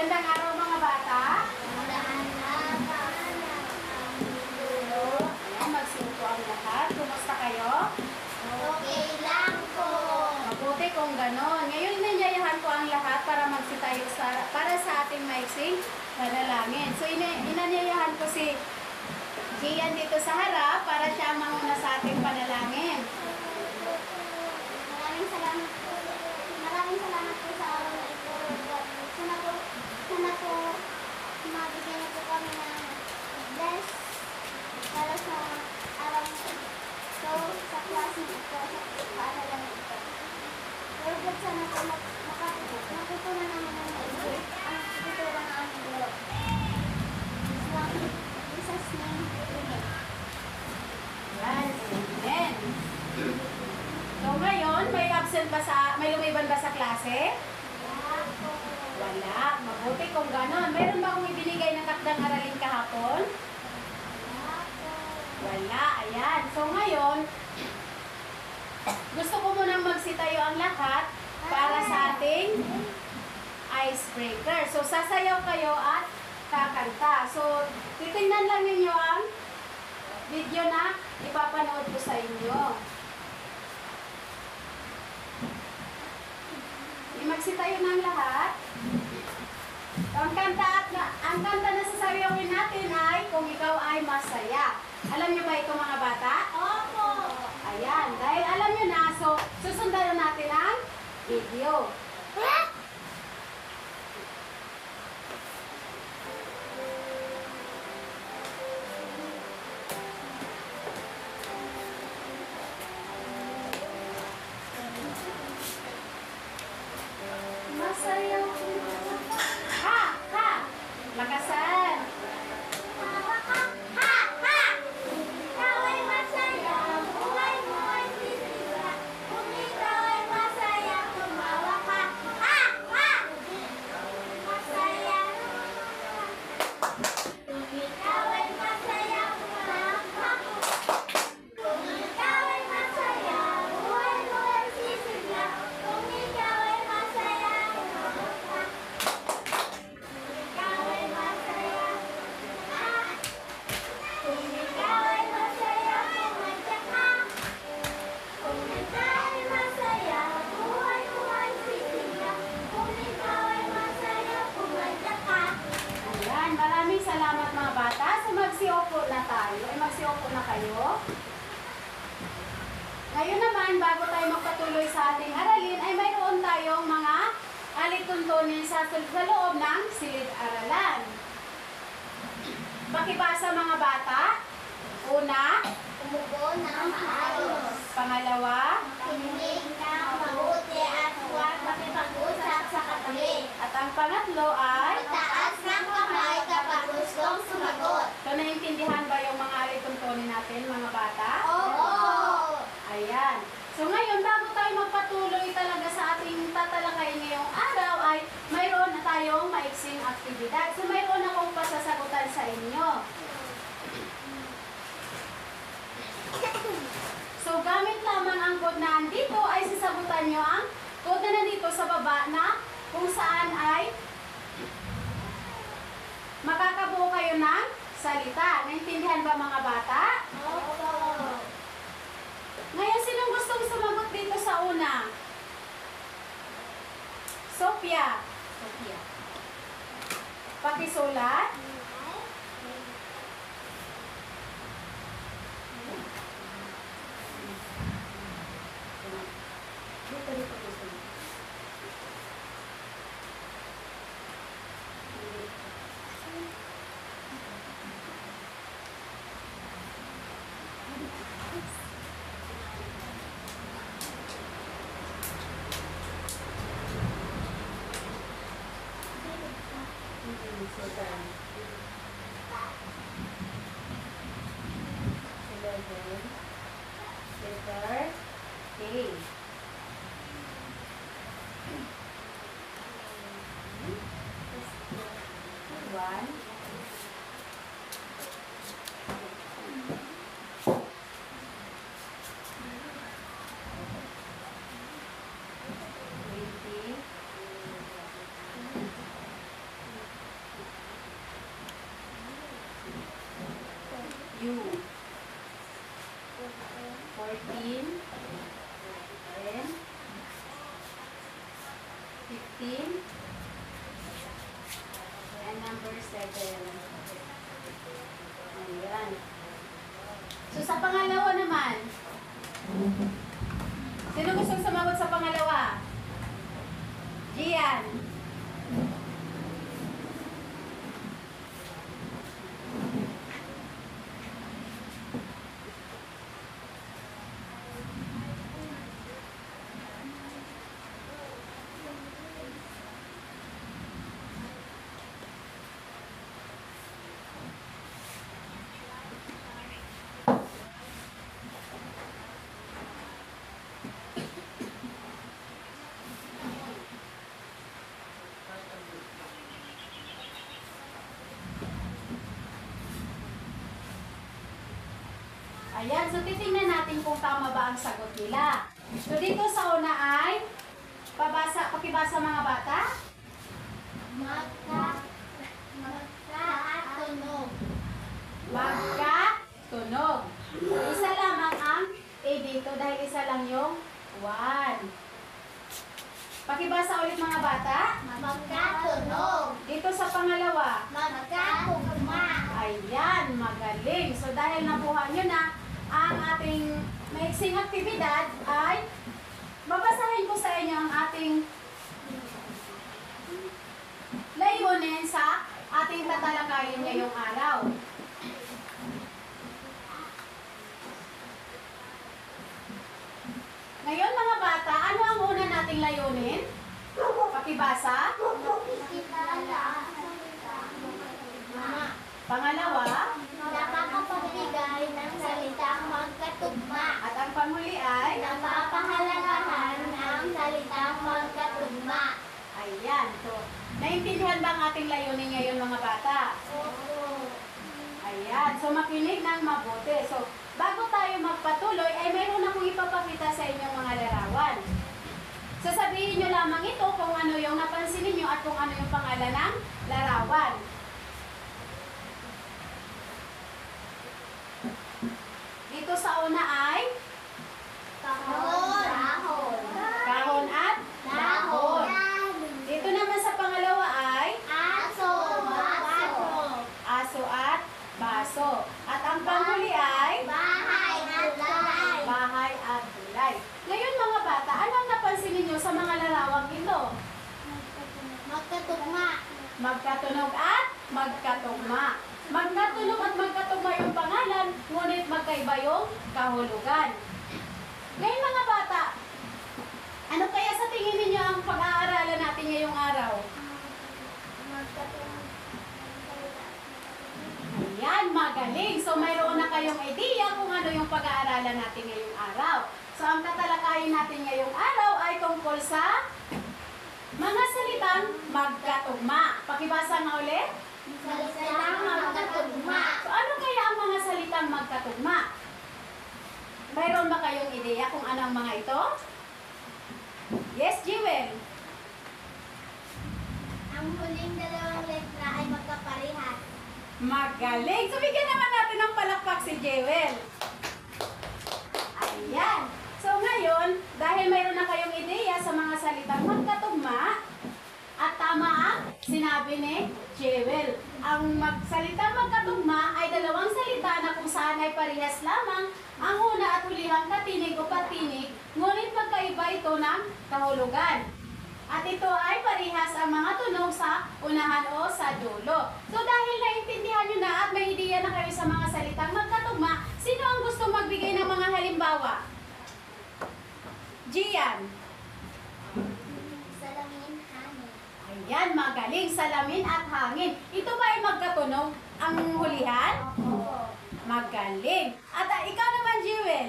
Magandang araw mga bata. Ayan, magsiupo ang lahat. Kumusta kayo? Okay lang po. Mabuti kung ganon. Ngayon nanyayahan ko ang lahat para magsitayo para sa ating maiksing panalangin. So inanyayahan ko si Gian dito sa harap para siya manguna sa ating panalangin. Maraming salamat po. Maraming salamat po sa araw na ito. Sana po mabigyan niyo po kami ng bless para sa araw na ito. So, sa klase ito, sa paaralan na ito. Lord God, sana po matutunan namin ng maigi ang tuturan ng aming guro. In Jesus' name, amen. Yan, amen. So ngayon, may lumiban ba sa klase? Wala. Mabuti kung ganon. Meron ba akong ibinigay ng takdang aralin kahapon? Wala. Ayan. So ngayon, gusto ko munang magsitayo ang lahat para sa ating icebreaker. So sasayaw kayo at kakanta. So titingnan lang ninyo ang video na ipapanood ko sa inyo. Magsitayo ng lahat. Ang kanta na sasayawin natin ay Kung Ikaw Ay Masaya. Alam niyo ba ito mga bata? Opo! Ayan, dahil alam niyo na, so susundan natin ang video. Masayaw. Ha! Ha! Lakasan. Tawa ka! Ha! Ha! Ikaw ay masaya, buhay mo ay sisira. Kung ikaw ay masaya, tumawa ka. Ha! Ha! Masaya. Kung ikaw ay masaya, tumawa ka. Kung ikaw ay masaya, buhay mo ay sisira. Kung ikaw ay masaya, tumawa ka. Ikaw ay masaya. Kung ikaw ay masaya, kumanta ka. Kung ikaw ay masaya, buhay mo ay sisigla. Kung ikaw ay masaya, kumanta ka. Ayan, maraming salamat mga bata. So magsiupo na tayo. Magsiupo na kayo. Ngayon naman, bago tayo magpatuloy sa ating aralin, ay mayroon tayong mga alituntunin sa loob ng silid-aralan. Pakibasa mga bata. Una, Umupo ng maayos. pangalawa, Makinig ng mabuti at huwag makipag-usap sa katabi. at ang pangatlo ay... Taas ng kamay kapag gustong sumagot. So, naiintindihan ba yung mga alituntunin natin, mga bata? Opo! Ayan. So ngayon, bago tayo magpatuloy talaga sa ating tatalakayin ngayong araw ay mayroon na tayong maiksing aktibidad. So mayroon akong pasasagutan sa inyo. So gamit lamang ang code na andito ay sasagutan nyo ang code na nandito sa baba na kung saan ay makakabuo kayo ng salita. Naintindihan ba mga bata? Opo! Ngayon, sinong gustong sumagot dito sa una? Sophia. Sophia. Pakisulat. Dito. Letter A. One. 15. And number 7. Ayan. So, sa pangalawa naman, sino gustong sumagot sa pangalawa? Gian. Ayan, so titingnan natin kung tama ba ang sagot nila. So dito sa una ay, pakibasa mga bata. Magkatunog. Magkatunog. Isa lamang ang A dito dahil isa lang yung 1. Pakibasa ulit mga bata. Magkatunog. Dito sa pangalawa. Magkatugma. Ayan, magaling. So dahil nakuha nyo na ang ating maiksing aktibidad ay babasahin ko sa inyo ang ating layunin sa ating tatalakayin ngayong araw. Ngayon mga bata, ano ang una nating layunin? Pakibasa. Pangalawa, Nakakapagbigay ng salitang magkatugma. at ang panghuli ay Napapahalagahan ang salitang magkatugma. ayan. So, naintindihan ba ang ating layunin ngayon mga bata? Oo. Ayan. So, makinig ng mabuti. So, bago tayo magpatuloy, ay mayroon akong ipapakita sa inyong mga larawan. Sasabihin nyo lamang ito kung ano yung napansin ninyo at kung ano yung pangalan ng larawan. Dito sa una ay Kahon. kahon at dahon. Dito naman sa pangalawa ay Aso. Baso. aso at baso. At ang panghuli ay Bahay at tulay. bahay at tulay. Ngayon mga bata, ano ang napansin ninyo sa mga larawang ito? Magkatugma. Magkatunog at magkatugma. Magkatunog at magkatugma yung pangalan, ngunit magkaiba yung kahulugan. Ngayon mga bata, ano kaya sa tingin ninyo ang pag-aaralan natin ngayong araw? Ayan, magaling. So mayroon na kayong idea kung ano yung pag-aaralan natin ngayong araw. So ang tatalakayin natin ngayong araw ay tungkol sa mga salitang magkatugma. Pakibasa nga ulit. Salitang magkatugma. So ano kaya ang mga salitang magkatugma? Mayroon ba kayong ideya kung ano ang mga ito? Yes, Jewel. Ang huling dalawang letra ay magkaparehas. Magaling. So bigyan naman natin ng palakpak si Jewel. Ayan. So ngayon, dahil mayroon na kayong ideya sa mga salitang magkatugma, at tama ang sinabi ni Jewel. Ang salitang magkatugma ay dalawang salita na kung saan ay parehas lamang ang una at hulihang katinig o patinig, ngunit magkaiba ito ng kahulugan. At ito ay parehas ang mga tunog sa unahan o sa dulo. So dahil naintindihan nyo na at may ideya na kayo sa mga salitang magkatugma, sino ang gustong magbigay ng mga halimbawa? Gian. Salamin, hangin. Ayan, magaling. Salamin at hangin. Ito ba ay magkatunog ang hulihan? Oo. Magaling. At ikaw naman, Jewel.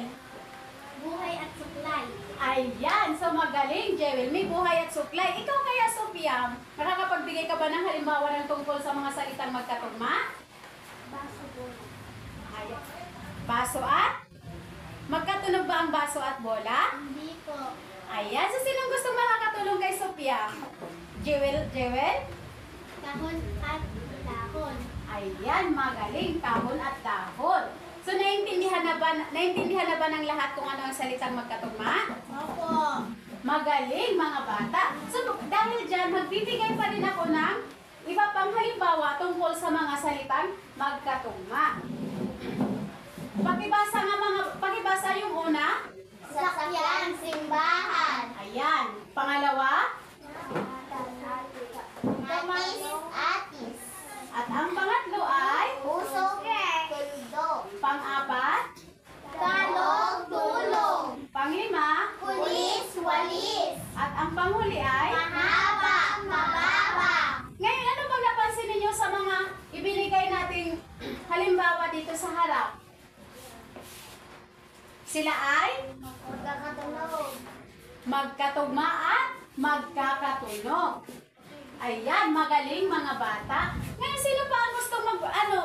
Buhay at suklay. Ayan, so magaling, Jewel. May buhay at suklay. Ikaw kaya, Sophia, makakapagbigay ka ba ng halimbawa ng tungkol sa mga salitang magkatugma? Baso bola. Ayan. Baso at? Magkatunog ba ang baso at bola? Hindi po. Ayan, so sinong gustong makakatulong kay Sophia? Jewel? Kahon at dahon. Ayan, magaling, kahon at dahon. So naintindihan na ba ng lahat kung ano ang salitang magkatugma? Opo. Magaling mga bata. So dahil magkatugma. Pakibasa yung una. Sasakyan, simbahan. Ayan. Pangalawa. Atis, atis. At ang pangatlo ay Puso, tuldo. pang-apat. Kalog, tulong. Panglima. Pulis, walis. At ang panghuli ay Mahaba, mababa. ngayon, ano bang napansin ninyo sa mga ibinigay nating halimbawa dito sa harap? Sila ay Magkakatunog. magkatugma at magkakatunog. Ayan, magaling mga bata. Ngayon, sino pa ang gusto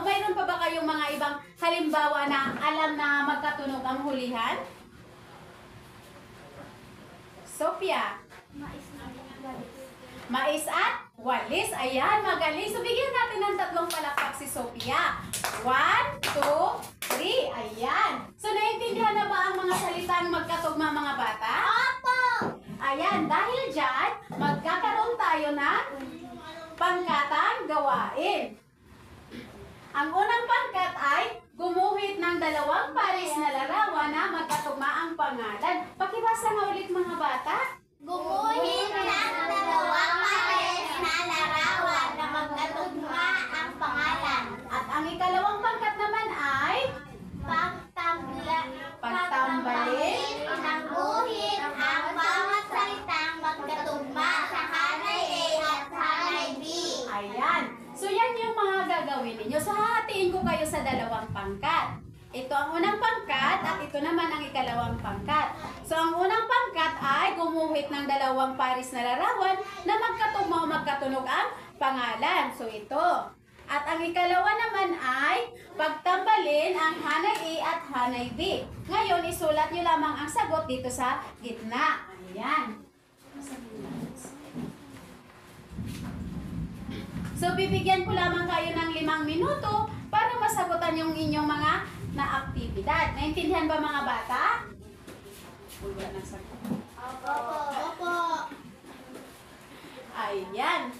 mayroon pa ba kayong mga ibang halimbawa na alam na magkatunog ang hulihan? Sophia. Mais at walis. Ayan, magaling. So, bigyan natin ng 3 palakpak si Sophia. 1, 2, 3. Ayan. So, naiintindihan na ba ang mga salitang magkatugma mga bata? Opo. Ayan, dahil dyan, magkakaroon tayo ng pangkatang gawain. Ang unang pangkat ay gumuhit ng 2 pares na larawan na magkatugma ang pangalan. Pakibasa nga ulit mga bata. Gumuhit ng 2 pares na larawan na magkatugma ang pangalan. At ang ikalawang pangkat naman ay Pagtambalin ng guhit ang bawat salitang magkatugma sa hanay A at hanay B. ayan. So yan yung mga gagawin ninyo. So hahatiin ko kayo sa 2 pangkat. Ito ang unang pangkat at ito naman ang ikalawang pangkat. So ang unang pangkat ay gumuhit ng 2 pares na larawan na magkatugma o magkatunog ang pangalan. So ito. At ang ikalawa naman ay pagtambalin ang hanay A at hanay B. Ngayon, isulat nyo lamang ang sagot dito sa gitna. Ayan. So, bibigyan ko lamang kayo ng 5 minuto para masagutan yung inyong mga na-aktibidad. Naintindihan ba mga bata? Wala ng sagot. Opo. Opo. Ayan.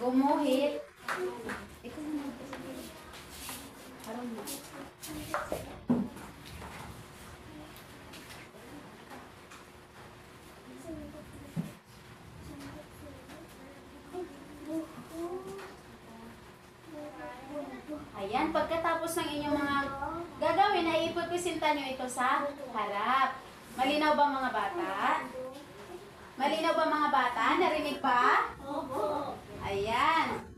Gumuhit. Ikaw na. Parang mo. Ayan, pagkatapos ng inyong mga gagawin, ay ipipresenta nyo ito sa harap. Malinaw ba mga bata? Malinaw ba mga bata? Narinig pa? Opo. Ayan.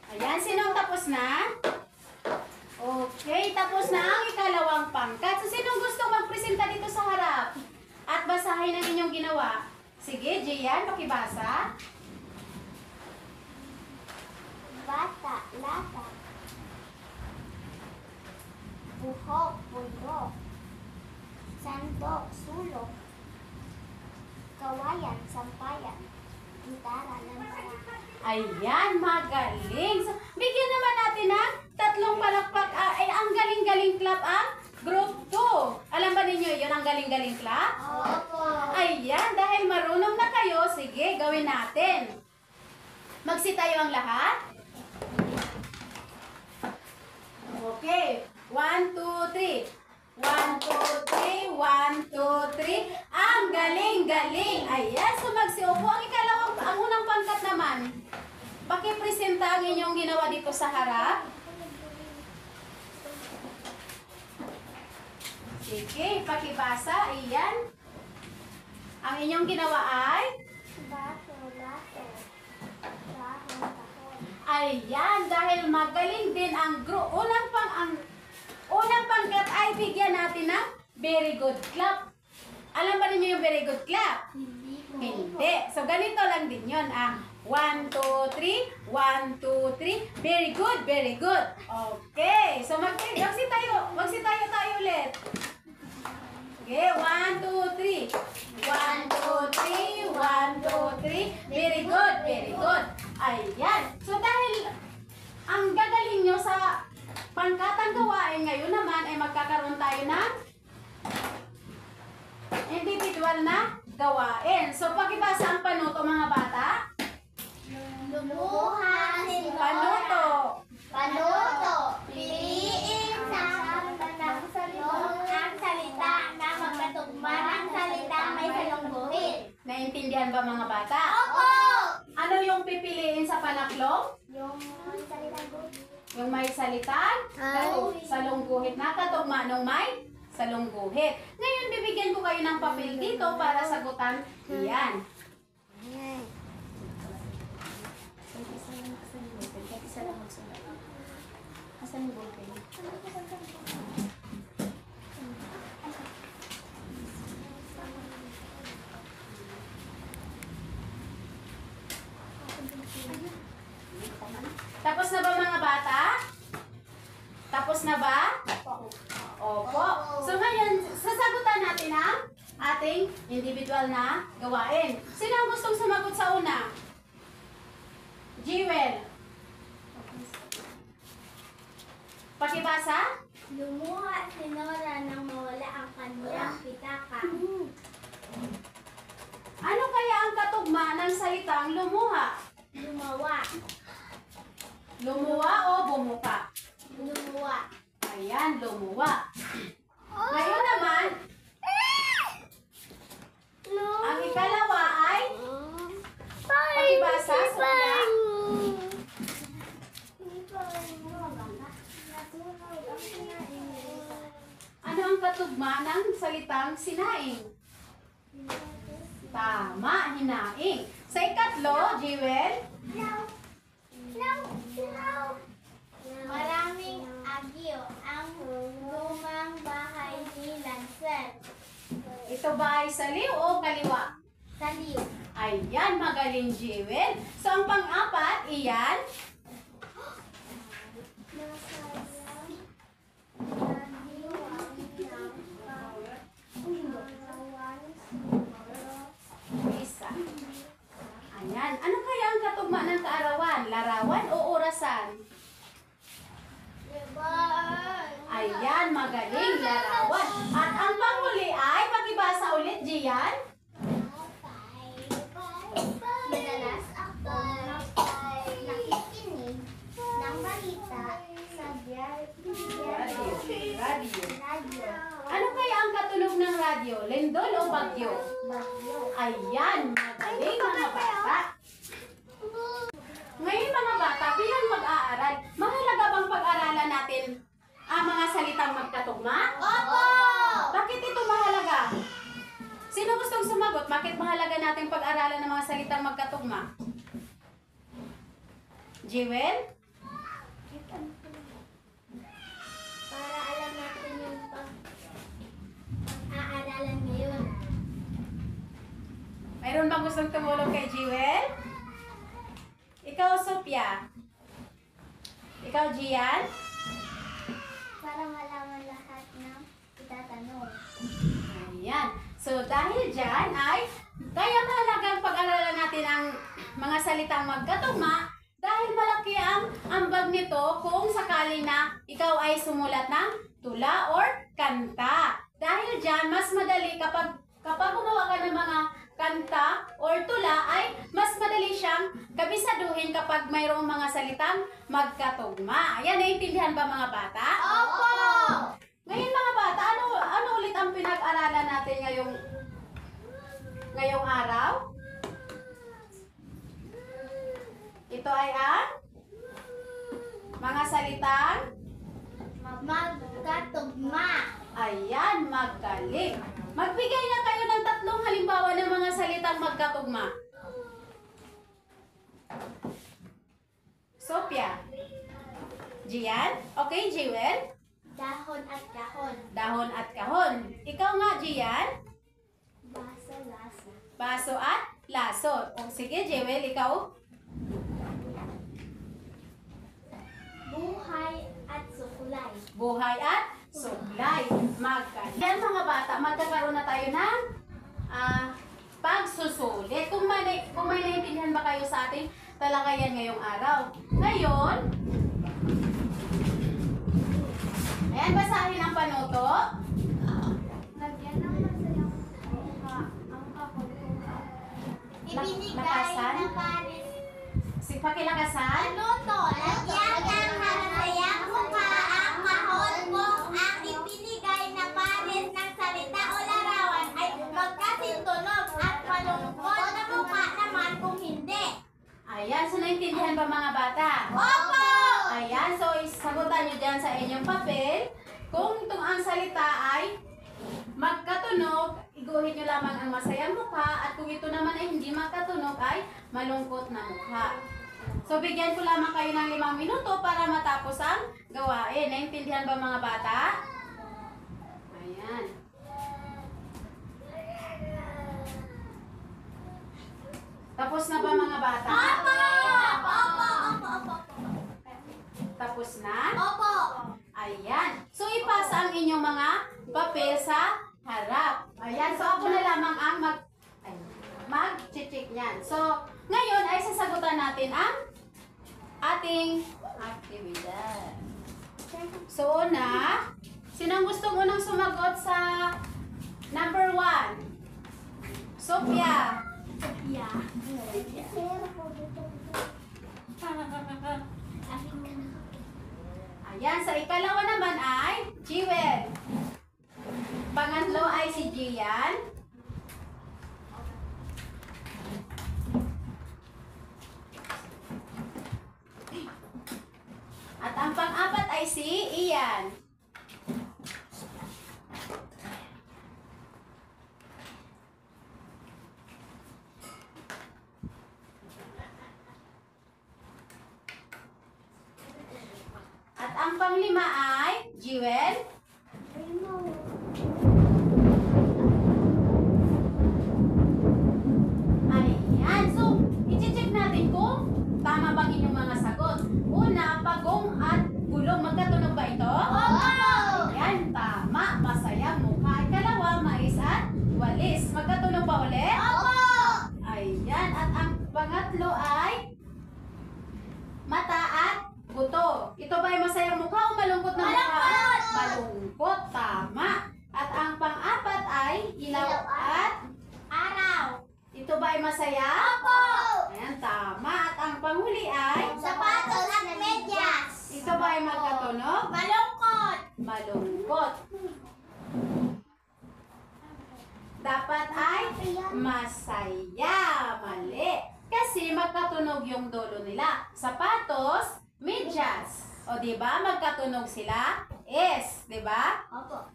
Ayan, sinong tapos na? Okay, tapos na ang ikalawang pangkat. So, sinong gusto magpresenta dito sa harap? At basahin ang inyong ginawa. Sige, Gian, pakibasa. Bata, lata. Buhok, bulok. Sandok, sulok. Kawayan, sampayan. Gitara, lampara. Ayan, magaling. So, bigyan naman natin ng 3 palakpak. Ang galing-galing clap ang group 2. Alam ba ninyo yun, ang galing-galing clap? Opo. Ayan, dahil marunong na kayo, sige, gawin natin. Magsitayo ang lahat. Okay. 1, 2, 3. 1, 2, 3. 1, 2, 3. Ang galing-galing. Ayan, so magsiupo. Ang unang pangkat naman. Pakipresenta ang inyong ginawa dito sa harap. Sige, pakibasa. Iyan. Ang inyong ginawa ay? Baso, baso. Dahon, dahon. Ayan, dahil magaling din ang group. Unang pangkat ay bigyan natin ng very good clap. Alam ba ninyo yung very good clap? Hindi ko. Hindi. So, ganito lang din yun. 1, 2, 3. 1, 2, 3. Very good, very good. Okay. So, magsi tayo ulit. Okay, 1, 2, 3. 1, 2, 3. 1, 2, 3. Very good, very good. Ayan. So, dahil ang gagaling nyo sa pangkatang gawain ngayon naman ay magkakaroon tayo ng individual na gawain. So, pakibasa ang panuto mga bata. Lumuha si Nora. Panuto. Panuto. Piliin sa ang salita na magkatugma ng salita may salungguhit. Naintindihan ba mga bata? Opo! Ano yung pipiliin sa panaklong? Yung salita ko. Yung may salitan? Salungguhit na katugma nung may salungguhit. Ngayon, bibigyan ko kayo ng papel dito para sagutan iyan. Asan yung ballpen? Tapos na ba mga bata? Tapos na ba? Opo. So ngayon, sasagutan natin ang ating individual na gawain. Sino ang gustong sumagot sa una? Jewel. Pakibasa? Lumuha si Nora nang mawala ang kanyang pitaka. Ano kaya ang katugma ng salitang lumuha? Lumawa. Lumuwa o bumuka? Lumuwa. Ayan, lumuwa. Ngayon naman, ang ikalawa ay pakibasa, Sophia. Ano ang katugma ng salitang sinaing? Tama, hinaing. Sa ikatlo, Jewel. Maraming agyo ang lumang bahay ni Lancer. Ito ba ay saliw o kaliwa? Saliw. Ayan, magaling, Jewel. So, ang pang-apat, iyan. Isa. Ayan. Ano kaya ang katugma ng kaarawan? Larawan o orasan? Ayan, magaling, larawan. At ang panghuli ay, pakibasa ulit, Gian. Madalas ako nakikinig ng balita sa Radio. radyo. Ano kaya ang katunog ng radyo? Lindol o bagyo? Bagyo. Ayan, magaling mga bata. Ngayon mga bata, bilang mag-aaral, mahalaga bang pag-aralan natin ang mga salitang magkatugma? Opo! Bakit ito mahalaga? Sino gustong sumagot? Bakit mahalaga natin pag-aralan ng mga salitang magkatugma? Jewel? Para alam natin yung pag-aaralan ngayon. Mayroon bang gustong tumulong kay Jewel? Ikaw, Sophia? Ikaw, Gian? Para malaman lahat ng itatanong. Ayan. So, dahil dyan ay, kaya mahalagang pag-aralan natin ang mga salitang magkatugma dahil malaki ang ambag nito kung sakali na ikaw ay sumulat ng tula or kanta. Dahil dyan, mas madali kapag gumawa ka ng mga kanta or tula ay mas madali siyang kabisaduhin kapag mayroong mga salitang magkatugma. Ayan, naiintindihan ba mga bata? Opo! Ngayon mga bata, ano ulit ang pinag-aralan natin ngayong araw? Ito ay ang mga salitang Magkatugma. Ayan, magaling. Magbigay na kayo ng 3 halimbawa ng mga salitang magkatugma. Sophia. Gian? Okay, Jewel? Dahon at kahon. Dahon at kahon. Ikaw nga, Gian? Baso, lasa. Baso at laso. O sige, Jewel, ikaw? Buhay at sukulay. Buhay at suklay. Magaling. Yan mga bata, magkakaroon na tayo ng pagsusulit. Kung may naiintindihan ba kayo sa ating talakayan ngayong araw. Ngayon, ayan, basahin ang panuto. Lagyan ng masayang mukha ang kahon. Ibinigay Lakasan? na pares. Pakilakasan. Ano to? Lagyan ng masayang mukha ang kahon kung ang ibinigay na pares ng salita o larawan ay magkasintunog at malungkot na mukha naman kung hindi. Ayan, so naintindihan ba mga bata? Opo! Ayan, so isagutan nyo dyan sa inyong papel. Kung itong ang salita ay magkatunog, iguhit nyo lamang ang masayang mukha. At kung ito naman ay hindi magkatunog, ay malungkot na mukha. So bigyan ko lamang kayo ng 5 minuto para matapos ang gawain. Naintindihan ba mga bata? Ayan. Tapos na ba mga bata? Opo! Opo! Tapos na? Opo! Ayan. So, ipasa ang inyong mga papel sa harap. Ayan. So, ako na lamang ang mag-check niyan. So, ngayon ay sasagutan natin ang ating aktibidad. So, una, sinong gustong unang sumagot sa number 1? Sophia. Yeah. Ayan, sa ikalawa naman ay Jewel. Pangatlo ay si Gian. At ang pang-apat ay si Ian. At ang panglima ay Jewel. Ayan. So, i-check natin kung tama bang inyong mga sagot. Una, pagong at gulong. Magkatunog ba ito? Opo! Ayan, tama. Masayang mukha. Ikalawa, mais at walis. Magkatunog ba ulit? Opo! Ayan. At ang pangatlo ay mata at buto. Ito ba ay masayang mukha o malungkot na mukha? Malungkot! Malungkot. Tama. At ang pang-apat ay ilaw at Araw! ito ba ay masaya? Opo! Ayan, tama. At ang panghuli ay Sapatos at medyas! ito ba ay magkatunog? Malungkot! Malungkot. Dapat ay masaya. Mali. Kasi magkatunog yung dulo nila. Sapatos, medyas. O di ba magkatunog sila? S, di ba? Opo.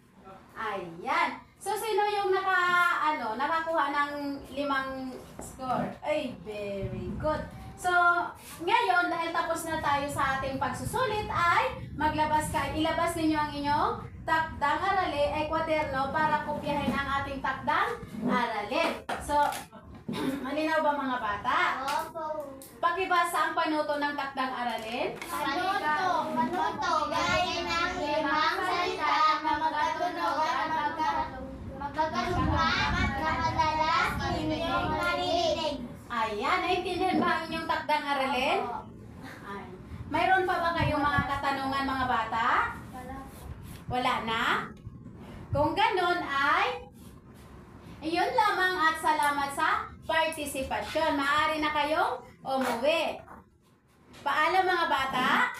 Ayan. So sino yung nakakuha ng 5 score? Ay, very good. So, ngayon dahil tapos na tayo sa ating pagsusulit ay ilabas ninyo ang inyong takdang aralin ay kwaderno para kopyahin ang ating takdang aralin. So, malinaw ba mga bata? Opo. Pakibasa ang panuto ng takdang aralin. Panuto, gaya ng 5 salita na magkatunog at magkakasama at nakadalas inyong marinig. Ayan, naintindihan ba ang inyong takdang aralin? Ay. Mayroon pa ba kayong mga katanungan mga bata? Wala na? Kung ganun ay iyon lamang at salamat sa partisipasyon. Maaari na kayong umuwi. Paalam mga bata.